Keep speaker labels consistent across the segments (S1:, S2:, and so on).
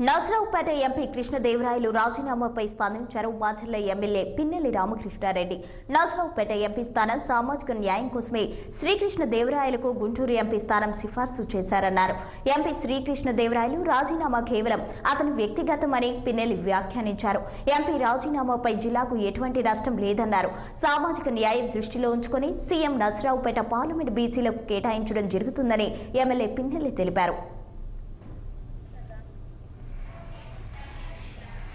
S1: Narasaraopet MP కృష్ణదేవరాయలు రాజీనామాపై స్పందించారు Macherla MLA Pinnelli Ramakrishna Reddy. Narasaraopet MP స్థానం సామాజిక న్యాయం కోసమే శ్రీకృష్ణదేవరాయలకు గుంటూరు ఎంపీ స్థానం సిఫార్సు చేశారన్నారు. ఎంపీ శ్రీకృష్ణదేవరాయలు రాజీనామా కేవలం అతని వ్యక్తిగతమని పిన్నెల్లి వ్యాఖ్యానించారు. ఎంపీ రాజీనామాపై జిల్లాకు ఎటువంటి నష్టం లేదన్నారు. సామాజిక న్యాయం దృష్టిలో ఉంచుకొని సీఎం నర్సరావుపేట పార్లమెంట్ బీసీలకు కేటాయించడం జరుగుతుందని ఎమ్మెల్యే పిన్నెల్లి తెలిపారు.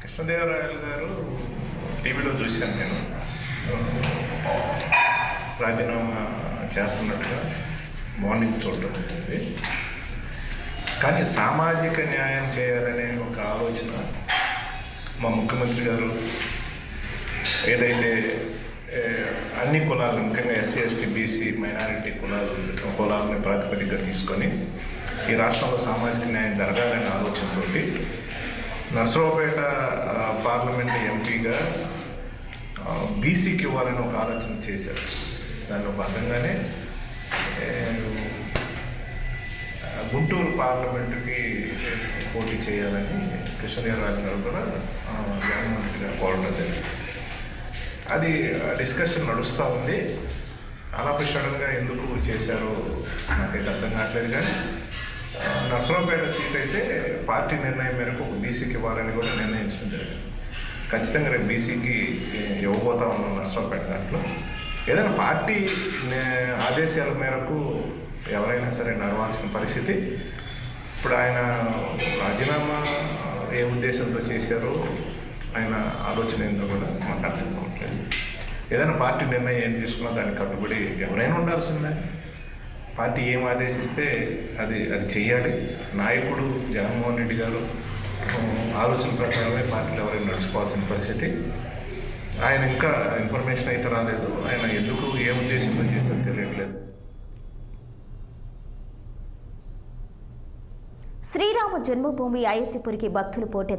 S2: కృష్ణదేవరాయలు గారు టీవీలో చూశాను నేను, రాజీనామా చేస్తున్నట్టుగా మార్నింగ్ చూడటం జరిగింది. కానీ సామాజిక న్యాయం చేయాలనే ఒక ఆలోచన మా ముఖ్యమంత్రి గారు ఏదైతే అన్ని కులాలు, ముఖ్యంగా ఎస్సీ ఎస్టీ బీసీ మైనారిటీ కులాలని ప్రాతిపదికగా తీసుకొని ఈ రాష్ట్రంలో సామాజిక న్యాయం జరగాలనే ఆలోచనతోటి నర్సరావుపేట పార్లమెంట్ ఎంపీగా బీసీకి ఇవ్వాలని ఒక ఆలోచన చేశారు. దానిలో భాగంగానే గుంటూరు పార్లమెంటుకి పోటీ చేయాలని కృష్ణదేవరాయలు గారు కూడా జగన్మోహన్ గారు కోరడం జరిగింది. అది డిస్కషన్ నడుస్తూ ఉంది. అనాపేక్షంగా ఎందుకు చేశారో నాకైతే అర్థం కావట్లేదు. కానీ నర్సరావుపేట సీట్ అయితే పార్టీ నిర్ణయం మేరకు బీసీకి ఇవ్వాలని కూడా నిర్ణయించడం జరిగింది. ఖచ్చితంగా రేపు బీసీకి ఇవ్వబోతా ఉన్నాం నర్సరావుపేట దాంట్లో. ఏదైనా పార్టీ ఆదేశాల మేరకు ఎవరైనా సరే నడవాల్సిన పరిస్థితి. ఇప్పుడు ఆయన రాజీనామా ఏ ఉద్దేశంతో చేశారో ఆయన ఆలోచన ఏందో కూడా మాకు అర్థం కావట్లేదు. ఏదైనా పార్టీ నిర్ణయం ఏం తీసుకున్నా దానికి కట్టుబడి ఎవరైనా ఉండాల్సిందే. పార్టీ ఏం ఆదేశిస్తే అది చెయ్యాలి. నాయకుడు జగన్మోహన్ రెడ్డి గారు ఆలోచన ప్రకారమే పార్టీలు ఎవరైనా నడుచుకోవాల్సిన పరిస్థితి. ఆయన ఇంకా ఇన్ఫర్మేషన్ అయితే రాలేదు. ఆయన ఎందుకు ఏ ఉద్దేశంతో చేశారో తెలియట్లేదు.
S1: శ్రీరామ జన్మభూమి అయోధ్యపురికి భక్తులు పోటెత్తారు.